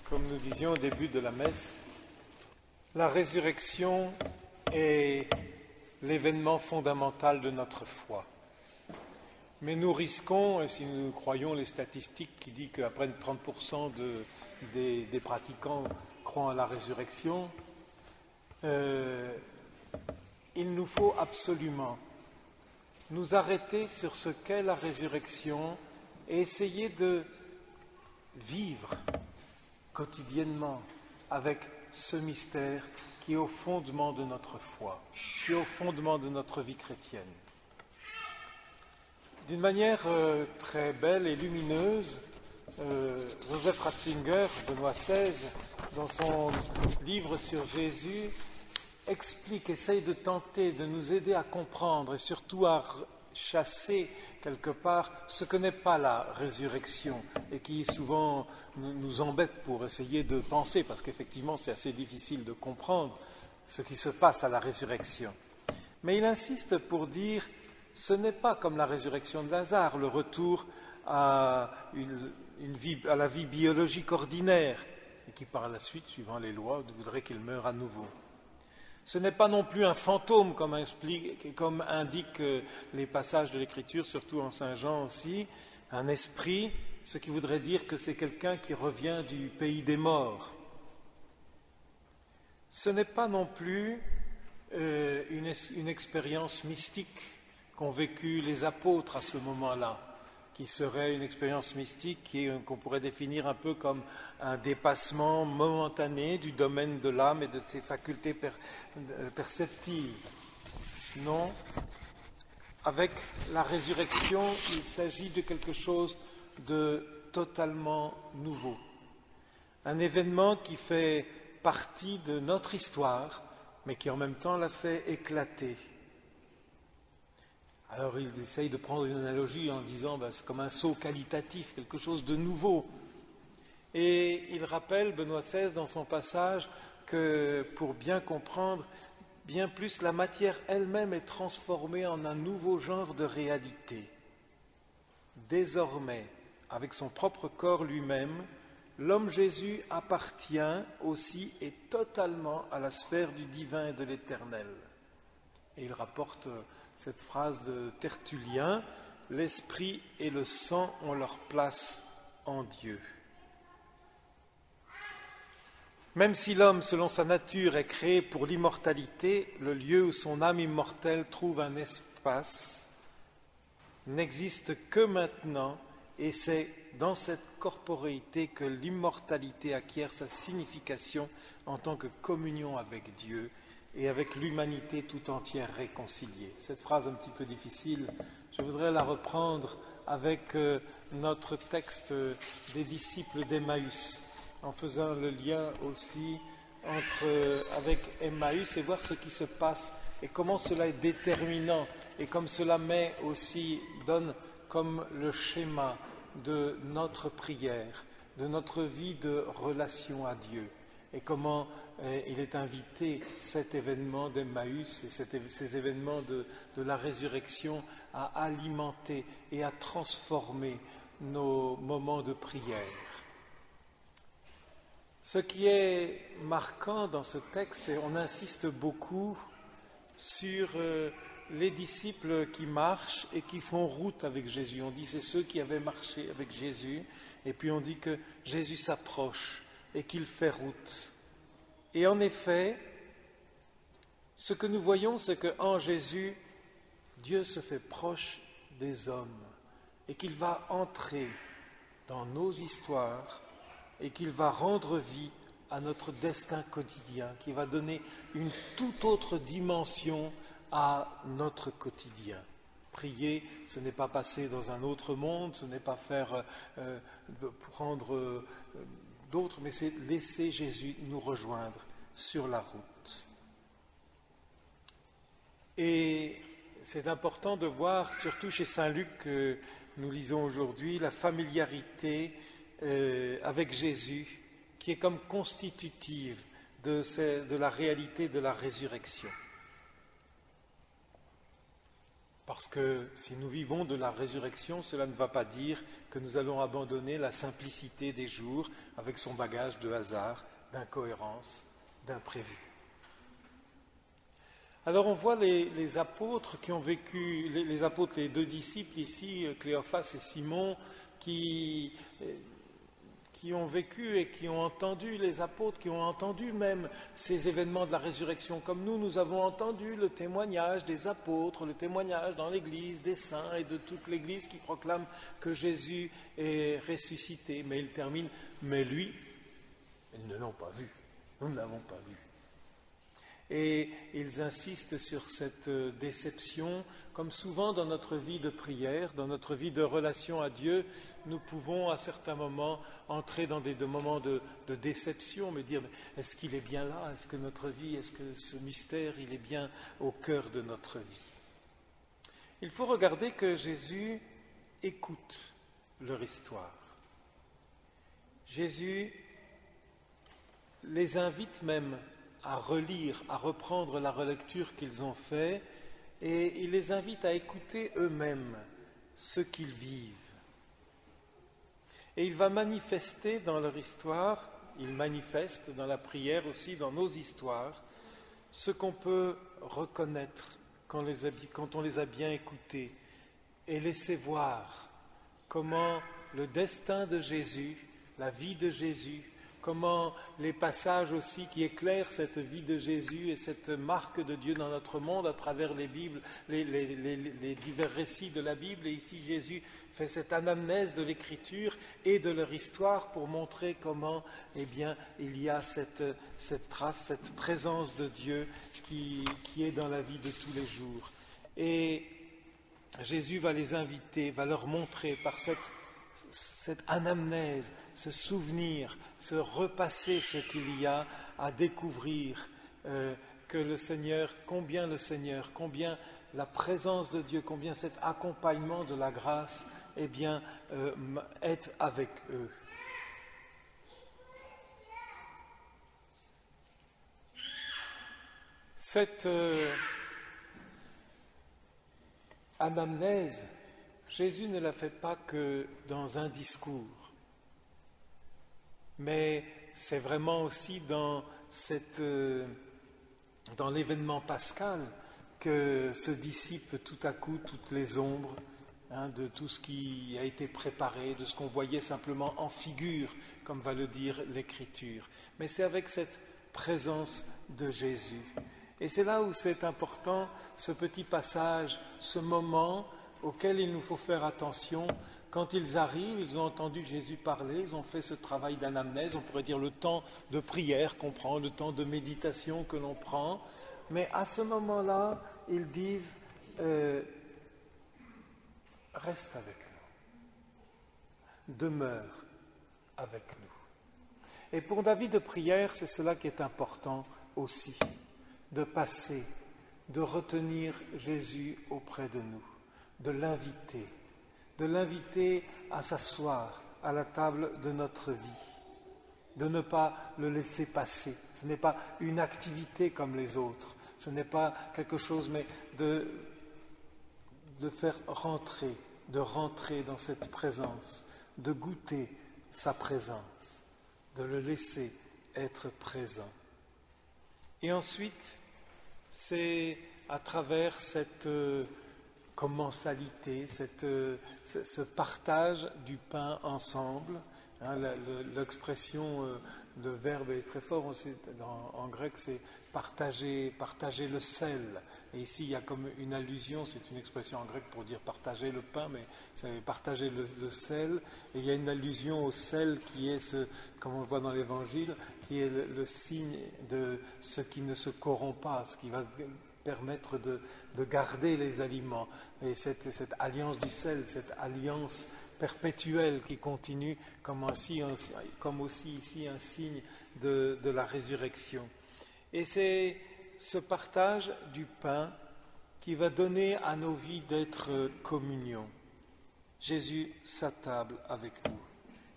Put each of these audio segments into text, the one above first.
Comme nous disions au début de la messe, la résurrection est l'événement fondamental de notre foi. Mais nous risquons, et si nous croyons les statistiques qui disent qu'après 30% des pratiquants croient à la résurrection, il nous faut absolument nous arrêter sur ce qu'est la résurrection et essayer de vivre quotidiennement avec ce mystère qui est au fondement de notre foi, qui est au fondement de notre vie chrétienne. D'une manière très belle et lumineuse, Joseph Ratzinger, Benoît XVI, dans son livre sur Jésus, explique, essaye de tenter de nous aider à comprendre et surtout à chasser quelque part ce que n'est pas la résurrection et qui souvent nous embête pour essayer de penser, parce qu'effectivement c'est assez difficile de comprendre ce qui se passe à la résurrection. Mais il insiste pour dire ce n'est pas comme la résurrection de Lazare, le retour à la vie biologique ordinaire et qui par la suite, suivant les lois, voudrait qu'il meure à nouveau. Ce n'est pas non plus un fantôme, comme indiquent les passages de l'Écriture, surtout en Saint Jean aussi, un esprit, ce qui voudrait dire que c'est quelqu'un qui revient du pays des morts. Ce n'est pas non plus une expérience mystique qu'ont vécu les apôtres à ce moment-là, qui serait une expérience mystique qu'on pourrait définir un peu comme un dépassement momentané du domaine de l'âme et de ses facultés perceptives. Non, avec la résurrection, il s'agit de quelque chose de totalement nouveau. Un événement qui fait partie de notre histoire, mais qui en même temps la fait éclater. Alors il essaye de prendre une analogie en disant c'est comme un saut qualitatif, quelque chose de nouveau. Et il rappelle, Benoît XVI, dans son passage, que pour bien comprendre, bien plus la matière elle-même est transformée en un nouveau genre de réalité. Désormais, avec son propre corps lui-même, l'homme Jésus appartient aussi et totalement à la sphère du divin et de l'éternel. Et il rapporte cette phrase de Tertullien, « L'esprit et le sang ont leur place en Dieu ». Même si l'homme, selon sa nature, est créé pour l'immortalité, le lieu où son âme immortelle trouve un espace n'existe que maintenant, et c'est dans cette corporéité que l'immortalité acquiert sa signification en tant que communion avec Dieu et avec l'humanité tout entière réconciliée. Cette phrase un petit peu difficile, je voudrais la reprendre avec notre texte des disciples d'Emmaüs, en faisant le lien aussi avec Emmaüs et voir ce qui se passe et comment cela est déterminant et comme cela donne comme le schéma de notre prière, de notre vie de relation à Dieu et comment il est invité cet événement d'Emmaüs et ces événements de la résurrection à alimenter et à transformer nos moments de prière. Ce qui est marquant dans ce texte, et on insiste beaucoup sur les disciples qui marchent et qui font route avec Jésus. On dit c'est ceux qui avaient marché avec Jésus, et puis on dit que Jésus s'approche et qu'il fait route. Et en effet, ce que nous voyons, c'est qu'en Jésus, Dieu se fait proche des hommes et qu'il va entrer dans nos histoires et qu'il va rendre vie à notre destin quotidien, qui va donner une toute autre dimension à notre quotidien. Prier, ce n'est pas passer dans un autre monde, ce n'est pas prendre d'autres, mais c'est laisser Jésus nous rejoindre sur la route. Et c'est important de voir, surtout chez Saint Luc que nous lisons aujourd'hui, la familiarité avec Jésus qui est comme constitutive de la réalité de la résurrection. Parce que si nous vivons de la résurrection, cela ne va pas dire que nous allons abandonner la simplicité des jours avec son bagage de hasard, d'incohérence, d'imprévu. Alors on voit les apôtres qui ont vécu, les apôtres, les deux disciples ici, Cléophas et Simon, qui ont vécu et qui ont entendu, les apôtres, qui ont entendu même ces événements de la résurrection, comme nous avons entendu le témoignage des apôtres, le témoignage dans l'Église des saints et de toute l'Église qui proclame que Jésus est ressuscité. Mais il termine, mais lui, ils ne l'ont pas vu, nous ne l'avons pas vu. Et ils insistent sur cette déception, comme souvent dans notre vie de prière, dans notre vie de relation à Dieu, nous pouvons à certains moments entrer dans des moments de déception, me dire, est-ce qu'il est bien là? Est-ce que notre vie, est-ce que ce mystère, il est bien au cœur de notre vie? Il faut regarder que Jésus écoute leur histoire. Jésus les invite même à relire, à reprendre la relecture qu'ils ont faite, et il les invite à écouter eux-mêmes ce qu'ils vivent. Et il va manifester dans leur histoire, il manifeste dans la prière aussi, dans nos histoires, ce qu'on peut reconnaître quand on les a bien écoutés, et laisser voir comment le destin de Jésus, la vie de Jésus, comment les passages aussi qui éclairent cette vie de Jésus et cette marque de Dieu dans notre monde à travers les Bibles, les divers récits de la Bible. Et ici, Jésus fait cette anamnèse de l'Écriture et de leur histoire pour montrer comment, eh bien, il y a cette trace, cette présence de Dieu qui est dans la vie de tous les jours. Et Jésus va les inviter, va leur montrer par cette anamnèse, ce souvenir, ce repasser ce qu'il y a à découvrir, que le Seigneur, combien la présence de Dieu, combien cet accompagnement de la grâce, eh bien, est avec eux. Cette anamnèse, Jésus ne la fait pas que dans un discours, mais c'est vraiment aussi dans l'événement pascal que se dissipent tout à coup toutes les ombres de tout ce qui a été préparé, de ce qu'on voyait simplement en figure, comme va le dire l'Écriture. Mais c'est avec cette présence de Jésus. Et c'est là où c'est important, ce petit passage, ce moment auquel il nous faut faire attention. Quand ils arrivent, ils ont entendu Jésus parler, ils ont fait ce travail d'anamnèse, on pourrait dire le temps de prière qu'on prend, le temps de méditation que l'on prend, mais à ce moment-là, ils disent reste avec nous, demeure avec nous. Et pour la vie de prière, c'est cela qui est important aussi, de passer, de retenir Jésus auprès de nous, de l'inviter à s'asseoir à la table de notre vie, de ne pas le laisser passer. Ce n'est pas une activité comme les autres, ce n'est pas quelque chose, mais de faire rentrer, de rentrer dans cette présence, de goûter sa présence, de le laisser être présent. Et ensuite, c'est à travers cette commensalité, ce partage du pain ensemble. L'expression, le verbe est très fort, en grec c'est partager le sel. Et ici il y a comme une allusion, c'est une expression en grec pour dire partager le pain, mais c'est partager le sel. Et il y a une allusion au sel qui est, comme on le voit dans l'Évangile, qui est le signe de ce qui ne se corrompt pas, ce qui va permettre de garder les aliments. Et cette alliance du sel, cette alliance perpétuelle qui continue, comme aussi ici un signe de la résurrection. Et c'est ce partage du pain qui va donner à nos vies d'être communion. Jésus s'attable avec nous.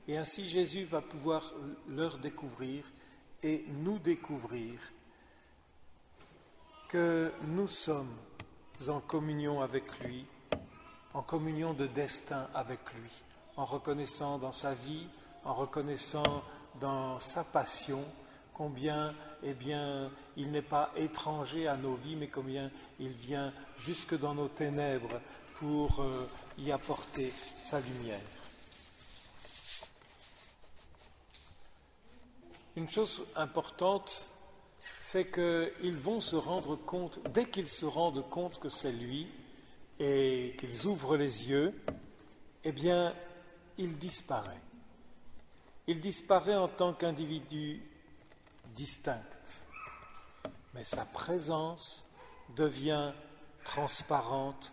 Et ainsi Jésus va pouvoir leur découvrir et nous découvrir que nous sommes en communion avec lui, en communion de destin avec lui, en reconnaissant dans sa vie, en reconnaissant dans sa passion combien il n'est pas étranger à nos vies, mais combien il vient jusque dans nos ténèbres pour y apporter sa lumière. Une chose importante, c'est qu'ils vont se rendre compte, dès qu'ils se rendent compte que c'est lui et qu'ils ouvrent les yeux, il disparaît. Il disparaît en tant qu'individu distinct, mais sa présence devient transparente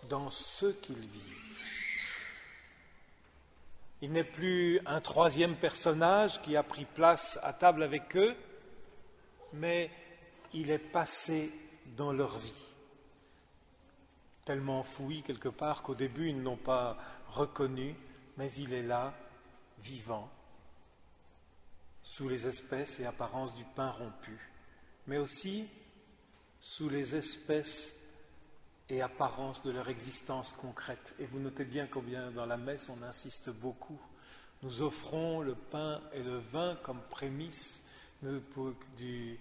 dans ce qu'ils vivent. Il n'est plus un troisième personnage qui a pris place à table avec eux, mais il est passé dans leur vie, tellement enfoui quelque part qu'au début ils ne l'ont pas reconnu, mais il est là, vivant, sous les espèces et apparences du pain rompu, mais aussi sous les espèces et apparences de leur existence concrète. Et vous notez bien combien dans la messe on insiste beaucoup. Nous offrons le pain et le vin comme prémisse du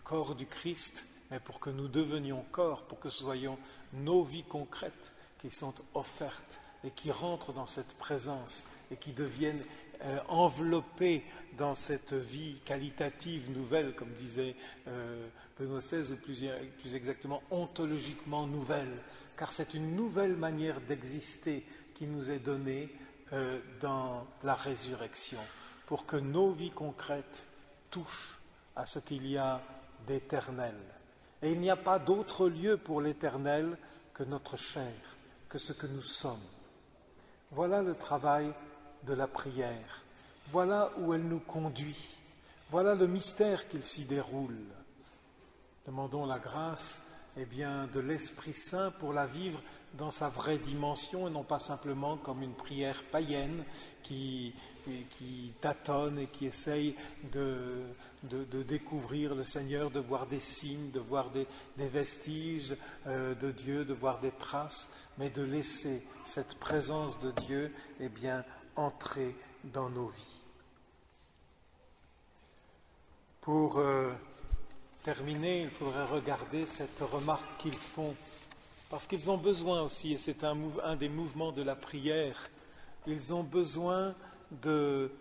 corps du Christ, mais pour que nous devenions corps, pour que ce soyons nos vies concrètes qui sont offertes et qui rentrent dans cette présence et qui deviennent enveloppées dans cette vie qualitative nouvelle, comme disait Benoît XVI, ou plus exactement ontologiquement nouvelle, car c'est une nouvelle manière d'exister qui nous est donnée dans la résurrection, pour que nos vies concrètes touchent à ce qu'il y a d'éternel. Et il n'y a pas d'autre lieu pour l'éternel que notre chair, que ce que nous sommes. Voilà le travail de la prière. Voilà où elle nous conduit. Voilà le mystère qu'il s'y déroule. Demandons la grâce de l'Esprit Saint pour la vivre dans sa vraie dimension et non pas simplement comme une prière païenne qui tâtonne et qui essaye de découvrir le Seigneur, de voir des signes, de voir des vestiges de Dieu, de voir des traces, mais de laisser cette présence de Dieu entrer dans nos vies. Pour terminer, il faudrait regarder cette remarque qu'ils font, parce qu'ils ont besoin aussi, et c'est un des mouvements de la prière, ils ont besoin de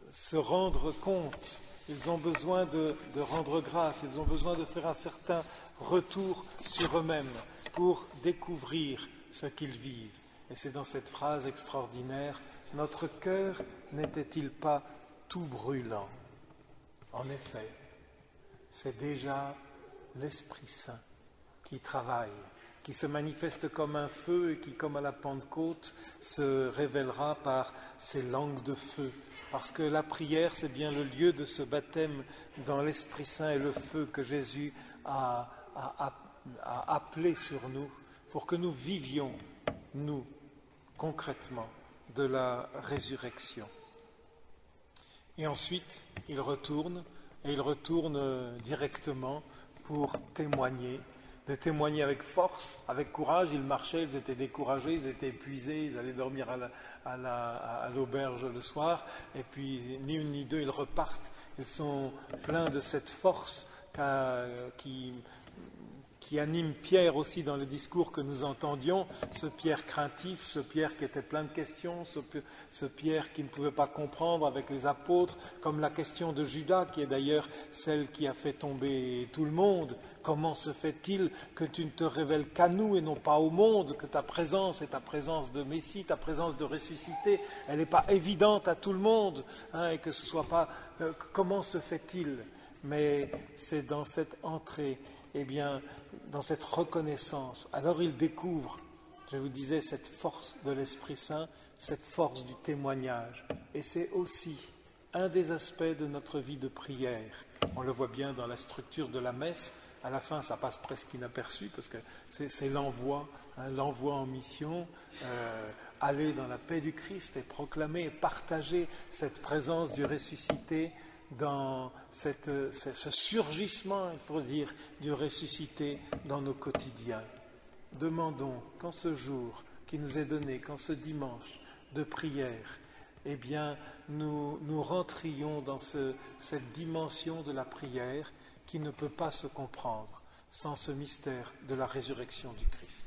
se rendre compte, ils ont besoin de rendre grâce, ils ont besoin de faire un certain retour sur eux-mêmes pour découvrir ce qu'ils vivent. Et c'est dans cette phrase extraordinaire, « Notre cœur n'était-il pas tout brûlant ?» En effet, c'est déjà l'Esprit Saint qui travaille, qui se manifeste comme un feu et qui, comme à la Pentecôte, se révélera par ces langues de feu. Parce que la prière, c'est bien le lieu de ce baptême dans l'Esprit Saint et le feu que Jésus a appelé sur nous pour que nous vivions, nous, concrètement, de la résurrection. Et ensuite, il retourne directement pour témoigner, de témoigner avec force, avec courage. Ils marchaient, ils étaient découragés, ils étaient épuisés, ils allaient dormir à l'auberge le soir, et puis ni une ni deux, ils repartent. Ils sont pleins de cette force qui anime Pierre aussi dans le discours que nous entendions, ce Pierre craintif, ce Pierre qui était plein de questions, ce Pierre qui ne pouvait pas comprendre avec les apôtres, comme la question de Judas, qui est d'ailleurs celle qui a fait tomber tout le monde. Comment se fait-il que tu ne te révèles qu'à nous et non pas au monde, que ta présence est ta présence de Messie, ta présence de ressuscité, elle n'est pas évidente à tout le monde, et que ce soit pas... comment se fait-il ? Mais c'est dans cette entrée, dans cette reconnaissance, alors il découvre, je vous disais, cette force de l'Esprit Saint, cette force du témoignage. Et c'est aussi un des aspects de notre vie de prière. On le voit bien dans la structure de la messe. À la fin, ça passe presque inaperçu parce que c'est l'envoi, l'envoi en mission, aller dans la paix du Christ et proclamer et partager cette présence du ressuscité dans ce surgissement, il faut dire, du ressuscité dans nos quotidiens. demandons qu'en ce jour qui nous est donné, qu'en ce dimanche de prière, eh bien, nous rentrions dans cette dimension de la prière qui ne peut pas se comprendre sans ce mystère de la résurrection du Christ.